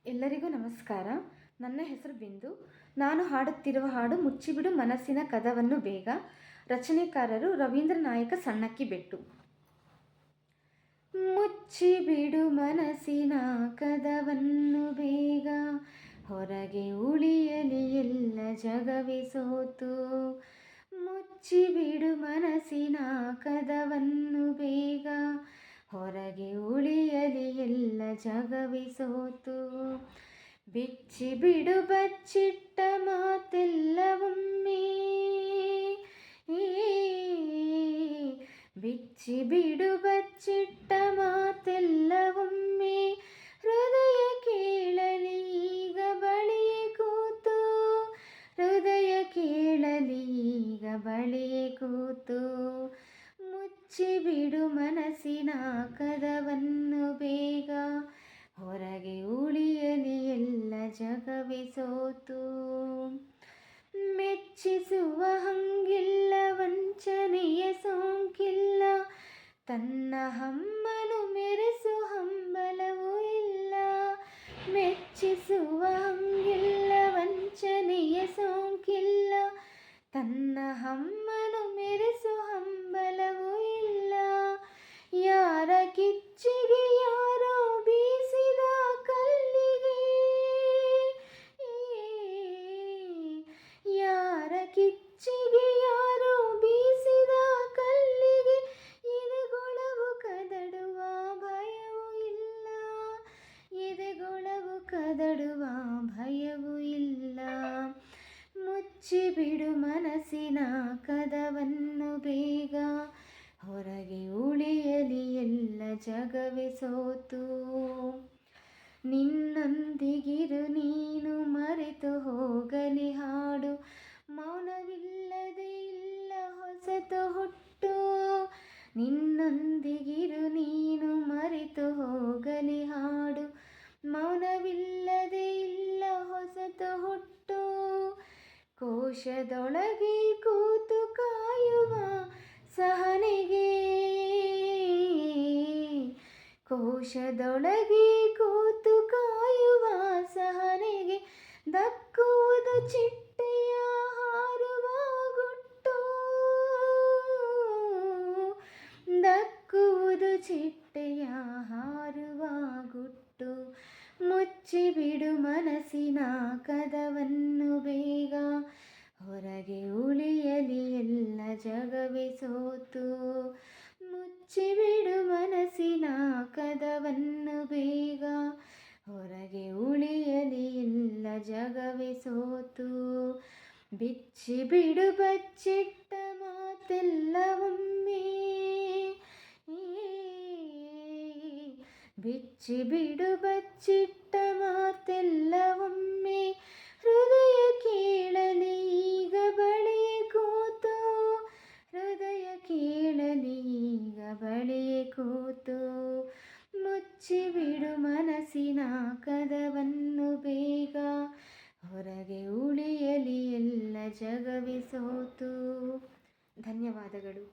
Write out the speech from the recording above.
ಎಲ್ಲರಿಗೂ ನಮಸ್ಕಾರ. ನನ್ನ ಹೆಸರು ಬಿಂದು. ನಾನು ಹಾಡುತ್ತಿರುವ ಹಾಡು ಮುಚ್ಚಿಬಿಡು ಮನಸ್ಸಿನ ಕದವನ್ನು ಬೇಗ. ರಚನೆಕಾರರು ರವೀಂದ್ರ ನಾಯಕ ಸಣ್ಣಕ್ಕಿಬೆಟ್ಟು. ಮುಚ್ಚಿಬಿಡು ಮನಸ್ಸಿನ ಕದವನ್ನು ಬೇಗ, ಹೊರಗೆ ಉಳಿಯಲಿ ಎಲ್ಲ ಜಗವೇ ಸೋತು. ಮುಚ್ಚಿಬಿಡು ಮನಸ್ಸಿನ ಕದವನ್ನು ಬೇಗ, ಹೊರಗೆ ಉಳಿಯಲಿ ಎಲ್ಲ ಜಗವೇ ಸೋತು. ಬಿಚ್ಚಿ ಬಿಡು ಬಚ್ಚಿಟ್ಟ ಮಾತೆಲ್ಲವೊಮ್ಮೆ, ಬಿಚ್ಚಿ ಬಿಡು ಬಚ್ಚಿಟ್ಟ ಮಾತೆಲ್ಲವೊಮ್ಮೆ. ಹೃದಯ ಕೇಳಲಿ ಈಗ ಬಳಿಯೇ ಕೂತು, ಹೃದಯ ಕೇಳಲಿ ಈಗ ಬಳಿಯೇ ಕೂತು. ಮುಚ್ಚಿಬಿಡು ಮನಸ್ಸಿನ ಕದವನ್ನು ಬೇಗ, ಹೊರಗೆ ಉಳಿಯಲಿ ಎಲ್ಲ ಜಗವೇ ಸೋತು. ಮೆಚ್ಚಿಸುವ ಹಂಗಿಲ್ಲ, ವಂಚನೆಯ ಸೋಂಕಿಲ್ಲ, ತನ್ನ ಹಮ್ಮನು ಮೆರೆಸು ಹಂಬಲವೂ ಇಲ್ಲ. ಮೆಚ್ಚಿಸುವ ಹಂಗಿಲ್ಲ, ವಂಚನೆಯ ಸೋಂಕಿಲ್ಲ, ತನ್ನ ಹಮ್ಮನು ಮೆರೆಸು ಹಂಬಲವೂ ಇಲ್ಲ. ಯಾರ ಕಿಚ್ಚಿಗೆ ಯಾರೋ ಬೀಸಿದ ಕಲ್ಲಿಗೆ, ಯಾರ ಕಿಚ್ಚಿಗೆ ಯಾರೋ ಬೀಸಿದ ಕಲ್ಲಿಗೆ, ಎದೆಗೊಳವು ಕದಡುವ ಭಯವೂ ಇಲ್ಲ, ಎದೆಗೊಳವು ಕದಡುವ ಭಯವೂ ಇಲ್ಲ. ಮುಚ್ಚಿಬಿಡು ಮನಸ್ಸಿನ ಕದವನ್ನು ಬೇಗ, ಹೊರಗೆ ಉಳಿಯಲಿ ಎಲ್ಲ ಜಗವೇ ಸೋತು. ನಿನ್ನೊಂದಿಗಿರು ನೀನು ಮರೆತು ಹೋಗಲಿ ಹಾಡು, ಮೌನವಿಲ್ಲದೆ ಇಲ್ಲ ಹೊಸತು ಹುಟ್ಟು. ನಿನ್ನೊಂದಿಗಿರು ನೀನು ಮರೆತು ಹೋಗಲಿ ಹಾಡು, ಮೌನವಿಲ್ಲದೆ ಇಲ್ಲ ಹೊಸತು ಹುಟ್ಟು. ಕೋಶದೊಳಗೆ ಕೂತು ಕಾಯುವ ಸಹನೆಗೆ, ಕೋಶದೊಳಗೆ ಕೂತು ಕಾಯುವ ಸಹನೆಗೆ, ದಕ್ಕುವುದು ಚಿಟ್ಟೆಯ ಹಾರುವ ಗುಟ್ಟು, ದಕ್ಕುವುದು ಚಿಟ್ಟೆಯ ಹಾರುವ ಗುಟ್ಟು. ಮುಚ್ಚಿಬಿಡು ಮನಸ್ಸಿನ ಕದವನ್ನು ಬೇಗ, ಹೊರಗೆ ಉಳಿಯಲಿ ಎಲ್ಲ ಜಗವೇ ಸೋತು. ಮುಚ್ಚಿಬಿಡು ಮನಸ್ಸಿನ ಕದವನ್ನು ಬೇಗ, ಹೊರಗೆ ಉಳಿಯಲಿ ಎಲ್ಲ ಜಗವೇ ಸೋತು. ಬಿಚ್ಚಿ ಬಿಡು ಬಚ್ಚಿಟ್ಟ ಮಾತೆಲ್ಲವೊಮ್ಮೆ, ಬಿಚ್ಚಿ ಬಿಡು ಬಚ್ಚಿಟ್ಟ ಮಾತೆಲ್ಲವೊಮ್ಮೆ. ಹೃದಯ ಕೇಳಲಿ ಈಗ ಬಳಿಯೇ ಕೂತು, ಹೃದಯ ಕೇಳಲಿ ಈಗ ಬಳಿಯೇ ಕೂತು. ಮುಚ್ಚಿಬಿಡು ಮನಸ್ಸಿನ ಕದವನ್ನು ಬೇಗ, ಹೊರಗೆ ಉಳಿಯಲಿ ಎಲ್ಲ ಜಗವೇ ಸೋತು. ಧನ್ಯವಾದಗಳು.